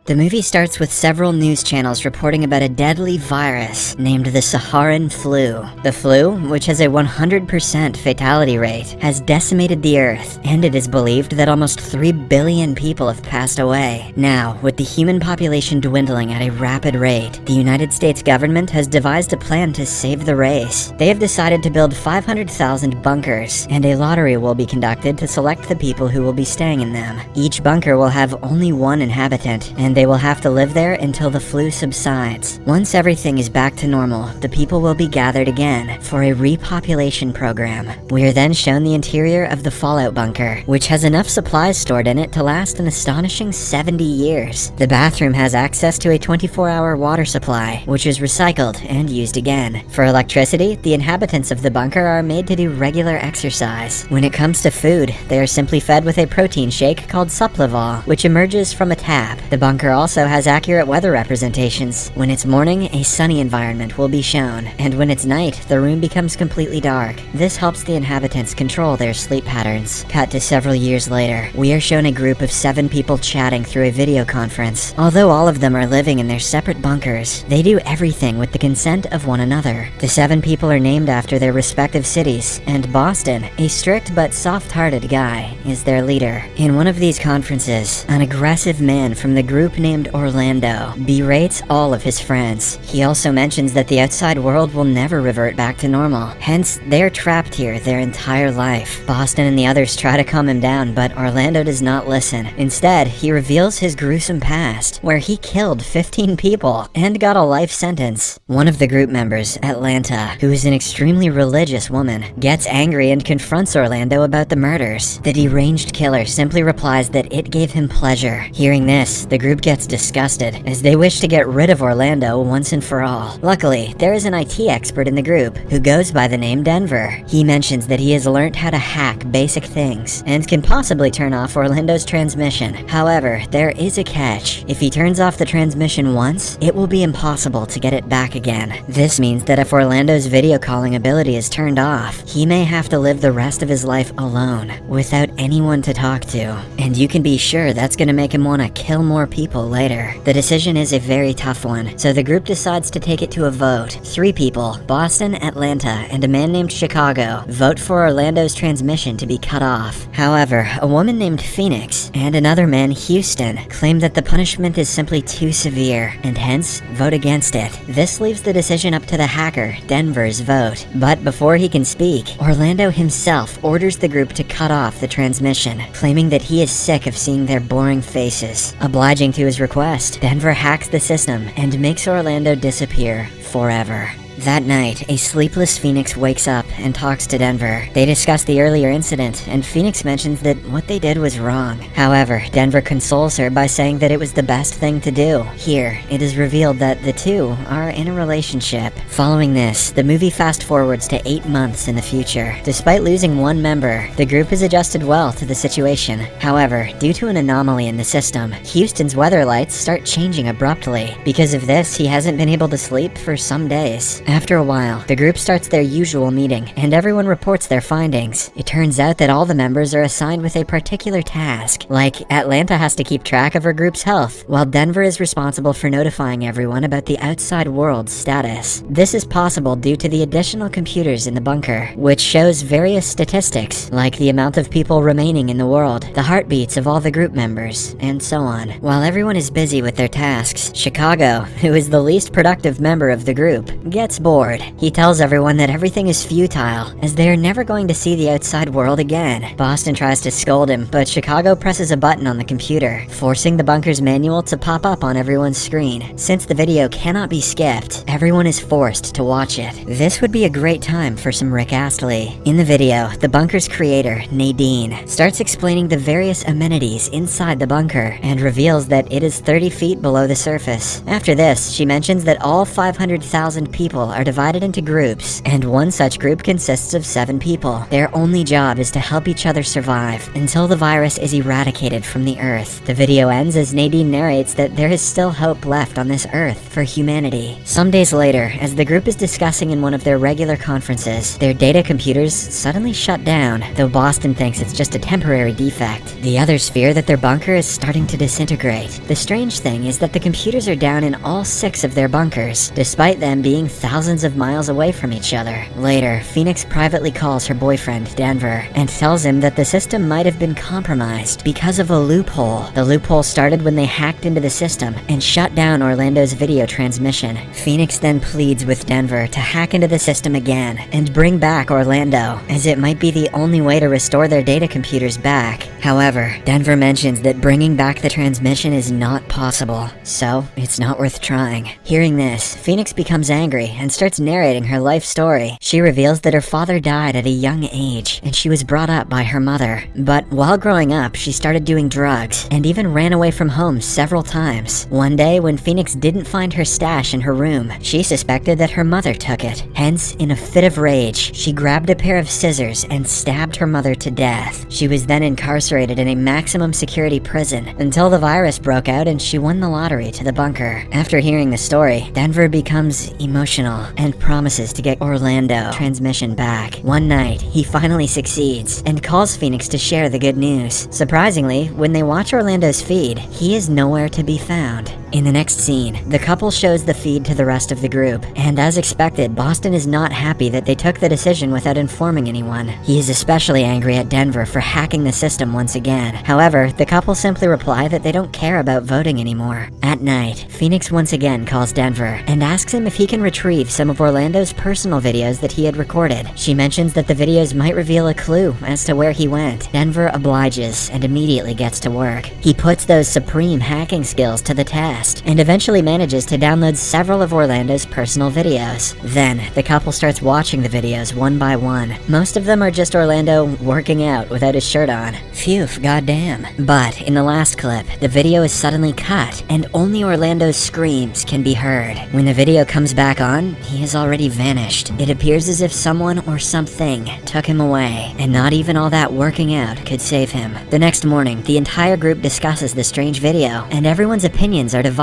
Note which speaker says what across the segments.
Speaker 1: The movie starts with several news channels reporting about a deadly virus named the Saharan flu. The flu, which has a 100% fatality rate, has decimated the Earth, and it is believed that almost 3 billion people have passed away. Now, with the human population dwindling at a rapid rate, the United States government has devised a plan to save the race. They have decided to build 500,000 bunkers, and a lottery will be conducted to select the people who will be staying in them. Each bunker will have only one inhabitant, and they will have to live there until the flu subsides. Once everything is back to normal, the people will be gathered again for a repopulation program. We are then shown the interior of the fallout bunker, which has enough supplies stored in it to last an astonishing 70 years. The bathroom has access to a 24-hour water supply, which is recycled and used again. For electricity, the inhabitants of the bunker are made to do regular exercise. When it comes to food, they are simply fed with a protein shake called Suppleval, which emerges from a tap. The bunker also has accurate weather representations. When it's morning, a sunny environment will be shown, and when it's night, the room becomes completely dark. This helps the inhabitants control their sleep patterns. Cut to several years later, we are shown a group of 7 people chatting through a video conference. Although all of them are living in their separate bunkers, they do everything with the consent of one another. The 7 people are named after their respective cities, and Boston, a strict but soft-hearted guy, is their leader. In one of these conferences, an aggressive man from the group named Orlando berates all of his friends. He also mentions that the outside world will never revert back to normal, hence they're trapped here their entire life. Boston and the others try to calm him down, but Orlando does not listen. Instead, he reveals his gruesome past, where he killed 15 people and got a life sentence. One of the group members, Atlanta, who is an extremely religious woman, gets angry and confronts Orlando about the murders. The deranged killer simply replies that it gave him pleasure. Hearing this, the group gets disgusted, as they wish to get rid of Orlando once and for all. Luckily, there is an IT expert in the group who goes by the name Denver. He mentions that he has learned how to hack basic things and can possibly turn off Orlando's transmission. However, there is a catch. If he turns off the transmission once, it will be impossible to get it back again. This means that if Orlando's video calling ability is turned off, he may have to live the rest of his life alone, without anyone to talk to. And you can be sure that's gonna make him want to kill more people later. The decision is a very tough one, so the group decides to take it to a vote. 3 people, Boston, Atlanta, and a man named Chicago, vote for Orlando's transmission to be cut off. However, a woman named Phoenix and another man, Houston, claim that the punishment is simply too severe, and hence vote against it. This leaves the decision up to the hacker, Denver's vote. But before he can speak, Orlando himself orders the group to cut off the transmission, claiming that he is sick of seeing their boring faces. Obliging to his request, Denver hacks the system and makes Orlando disappear forever. That night, a sleepless Phoenix wakes up and talks to Denver. They discuss the earlier incident, and Phoenix mentions that what they did was wrong. However, Denver consoles her by saying that it was the best thing to do. Here, it is revealed that the two are in a relationship. Following this, the movie fast-forwards to 8 months in the future. Despite losing one member, the group has adjusted well to the situation. However, due to an anomaly in the system, Houston's weather lights start changing abruptly. Because of this, he hasn't been able to sleep for some days. After a while, the group starts their usual meeting, and everyone reports their findings. It turns out that all the members are assigned with a particular task, like Atlanta has to keep track of her group's health, while Denver is responsible for notifying everyone about the outside world's status. This is possible due to the additional computers in the bunker, which shows various statistics, like the amount of people remaining in the world, the heartbeats of all the group members, and so on. While everyone is busy with their tasks, Chicago, who is the least productive member of the group, gets bored. He tells everyone that everything is futile, as they are never going to see the outside world again. Boston tries to scold him, but Chicago presses a button on the computer, forcing the bunker's manual to pop up on everyone's screen. Since the video cannot be skipped, everyone is forced to watch it. This would be a great time for some Rick Astley. In the video, the bunker's creator, Nadine, starts explaining the various amenities inside the bunker, and reveals that it is 30 feet below the surface. After this, she mentions that all 500,000 people people are divided into groups, and one such group consists of 7 people. Their only job is to help each other survive until the virus is eradicated from the Earth. The video ends as Nadine narrates that there is still hope left on this Earth for humanity. Some days later, as the group is discussing in one of their regular conferences, their data computers suddenly shut down, though Boston thinks it's just a temporary defect. The others fear that their bunker is starting to disintegrate. The strange thing is that the computers are down in all 6 of their bunkers, despite them being thousands of miles away from each other. Later, Phoenix privately calls her boyfriend, Denver, and tells him that the system might have been compromised because of a loophole. The loophole started when they hacked into the system and shut down Orlando's video transmission. Phoenix then pleads with Denver to hack into the system again and bring back Orlando, as it might be the only way to restore their data computers back. However, Denver mentions that bringing back the transmission is not possible, so it's not worth trying. Hearing this, Phoenix becomes angry and starts narrating her life story. She reveals that her father died at a young age, and she was brought up by her mother. But while growing up, she started doing drugs, and even ran away from home several times. One day, when Phoenix didn't find her stash in her room, she suspected that her mother took it. Hence, in a fit of rage, she grabbed a pair of scissors and stabbed her mother to death. She was then incarcerated in a maximum security prison until the virus broke out and she won the lottery to the bunker. After hearing the story, Denver becomes emotional and promises to get Orlando transmission back. One night, he finally succeeds and calls Phoenix to share the good news. Surprisingly, when they watch Orlando's feed, he is nowhere to be found. In the next scene, the couple shows the feed to the rest of the group, and as expected, Boston is not happy that they took the decision without informing anyone. He is especially angry at Denver for hacking the system once again. However, the couple simply reply that they don't care about voting anymore. At night, Phoenix once again calls Denver and asks him if he can retrieve some of Orlando's personal videos that he had recorded. She mentions that the videos might reveal a clue as to where he went. Denver obliges and immediately gets to work. He puts those supreme hacking skills to the test and eventually manages to download several of Orlando's personal videos. Then, the couple starts watching the videos one by one. Most of them are just Orlando working out without his shirt on. Phew, goddamn. But in the last clip, the video is suddenly cut, and only Orlando's screams can be heard. When the video comes back on, he has already vanished. It appears as if someone or something took him away, and not even all that working out could save him. The next morning, the entire group discusses the strange video, and everyone's opinions are divided.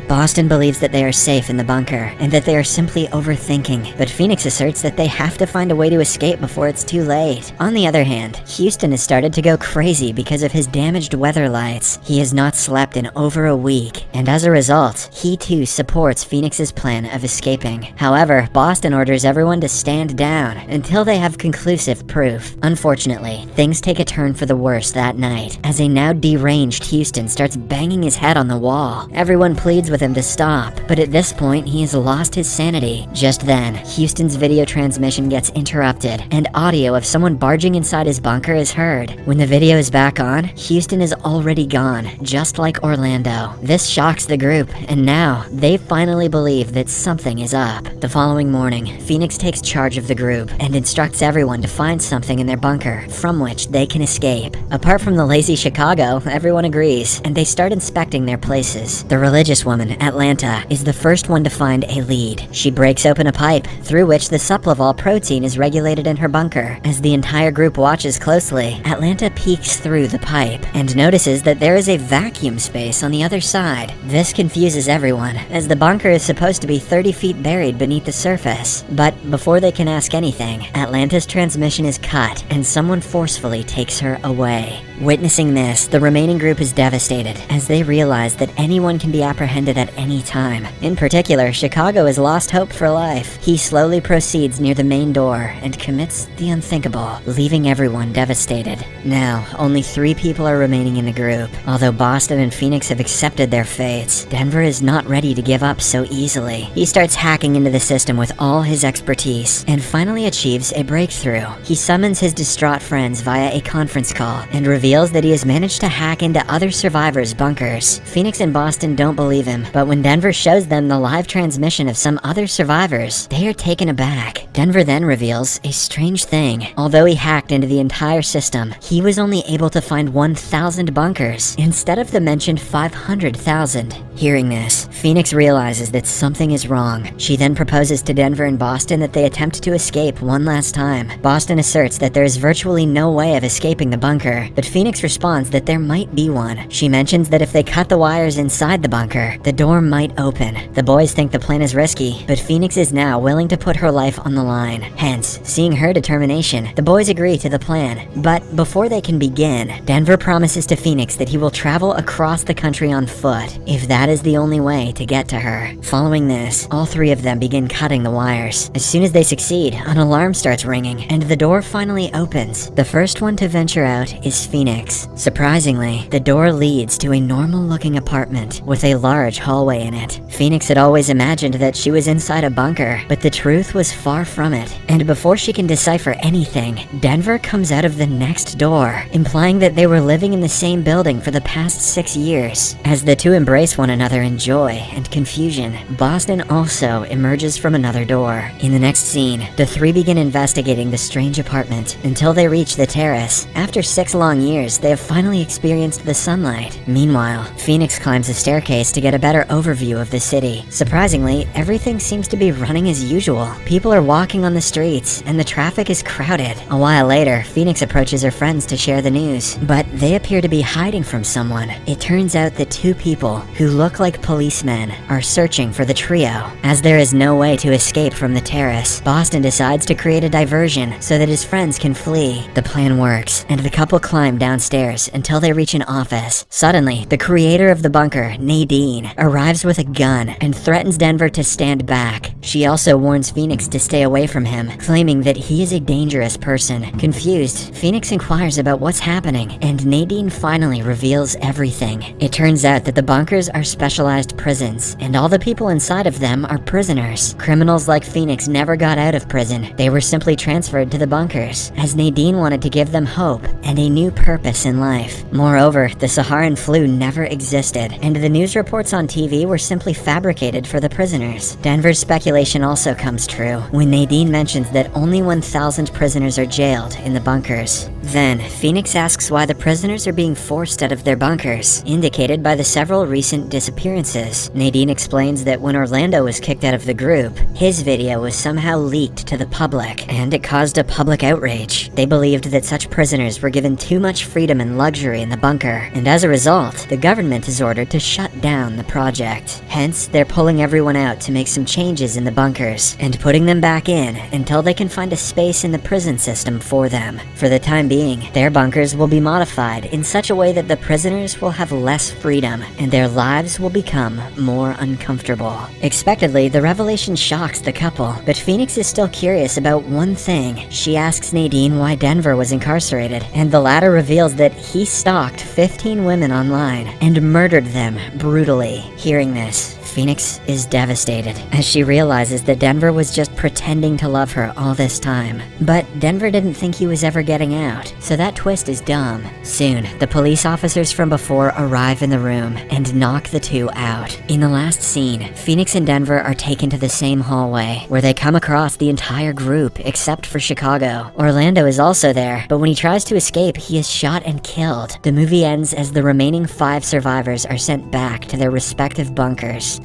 Speaker 1: Boston believes that they are safe in the bunker, and that they are simply overthinking, but Phoenix asserts that they have to find a way to escape before it's too late. On the other hand, Houston has started to go crazy because of his damaged weather lights. He has not slept in over a week, and as a result, he too supports Phoenix's plan of escaping. However, Boston orders everyone to stand down until they have conclusive proof. Unfortunately, things take a turn for the worse that night, as a now deranged Houston starts banging his head on the wall. Everyone pleads with him to stop, but at this point, he has lost his sanity. Just then, Houston's video transmission gets interrupted, and audio of someone barging inside his bunker is heard. When the video is back on, Houston is already gone, just like Orlando. This shocks the group, and now, they finally believe that something is up. The following morning, Phoenix takes charge of the group, and instructs everyone to find something in their bunker, from which they can escape. Apart from the lazy Chicago, everyone agrees, and they start inspecting their places. The religious woman, Atlanta, is the first one to find a lead. She breaks open a pipe, through which the Suplavol protein is regulated in her bunker. As the entire group watches closely, Atlanta peeks through the pipe, and notices that there is a vacuum space on the other side. This confuses everyone, as the bunker is supposed to be 30 feet buried beneath the surface. But before they can ask anything, Atlanta's transmission is cut, and someone forcefully takes her away. Witnessing this, the remaining group is devastated, as they realize that anyone can be apprehended at any time. In particular, Chicago has lost hope for life. He slowly proceeds near the main door and commits the unthinkable, leaving everyone devastated. Now, only 3 people are remaining in the group. Although Boston and Phoenix have accepted their fates, Denver is not ready to give up so easily. He starts hacking into the system with all his expertise, and finally achieves a breakthrough. He summons his distraught friends via a conference call, and reveals that he has managed to hack into other survivors' bunkers. Phoenix and Boston don't believe him, but when Denver shows them the live transmission of some other survivors, they are taken aback. Denver then reveals a strange thing. Although he hacked into the entire system, he was only able to find 1,000 bunkers, instead of the mentioned 500,000. Hearing this, Phoenix realizes that something is wrong. She then proposes to Denver and Boston that they attempt to escape one last time. Boston asserts that there is virtually no way of escaping the bunker, but Phoenix responds that there might be one. She mentions that if they cut the wires inside the bunker, the door might open. The boys think the plan is risky, but Phoenix is now willing to put her life on the line. Hence, seeing her determination, the boys agree to the plan. But before they can begin, Denver promises to Phoenix that he will travel across the country on foot, if that is the only way to get to her. Following this, all three of them begin cutting the wires. As soon as they succeed, an alarm starts ringing, and the door finally opens. The first one to venture out is Phoenix. Surprisingly, the door leads to a normal-looking apartment with a large hallway in it. Phoenix had always imagined that she was inside a bunker, but the truth was far from it. And before she can decipher anything, Denver comes out of the next door, implying that they were living in the same building for the past 6 years. As the two embrace one another in joy and confusion, Boston also emerges from another door. In the next scene, the three begin investigating the strange apartment until they reach the terrace. After 6 long years, they have finally experienced the sunlight. Meanwhile, Phoenix climbs a staircase to get a better overview of the city. Surprisingly, everything seems to be running as usual. People are walking on the streets, and the traffic is crowded. A while later, Phoenix approaches her friends to share the news, but they appear to be hiding from someone. It turns out that 2 people, who look like policemen, are searching for the trio. As there is no way to escape from the terrace, Boston decides to create a diversion so that his friends can flee. The plan works, and the couple climb downstairs until they reach an office. Suddenly, the creator of the bunker, Nadine, arrives with a gun and threatens Denver to stand back. She also warns Phoenix to stay away from him, claiming that he is a dangerous person. Confused, Phoenix inquires about what's happening, and Nadine finally reveals everything. It turns out that the bunkers are specialized prisons, and all the people inside of them are prisoners. Criminals like Phoenix never got out of prison. They were simply transferred to the bunkers, as Nadine wanted to give them hope and a new purpose in life. Moreover, the Saharan flu never existed, and the news reports on TV were simply fabricated for the prisoners. Denver's speculation also comes true when Nadine mentions that only 1,000 prisoners are jailed in the bunkers. Then, Phoenix asks why the prisoners are being forced out of their bunkers, indicated by the several recent disappearances. Nadine explains that when Orlando was kicked out of the group, his video was somehow leaked to the public, and it caused a public outrage. They believed that such prisoners were given too much freedom and luxury in the bunker, and as a result, the government is ordered to shut down the project. Hence, they're pulling everyone out to make some changes in the bunkers, and putting them back in until they can find a space in the prison system for them. For the time being, their bunkers will be modified in such a way that the prisoners will have less freedom, and their lives will become more uncomfortable. Expectedly, the revelation shocks the couple, but Phoenix is still curious about one thing. She asks Nadine why Denver was incarcerated, and the latter reveals that he stalked 15 women online and murdered them brutally. Hearing this, Phoenix is devastated as she realizes that Denver was just pretending to love her all this time. But Denver didn't think he was ever getting out, so that twist is dumb. Soon, the police officers from before arrive in the room and knock the two out. In the last scene, Phoenix and Denver are taken to the same hallway, where they come across the entire group except for Chicago. Orlando is also there, but when he tries to escape, he is shot and killed. The movie ends as the remaining 5 survivors are sent back to their respective bunkers.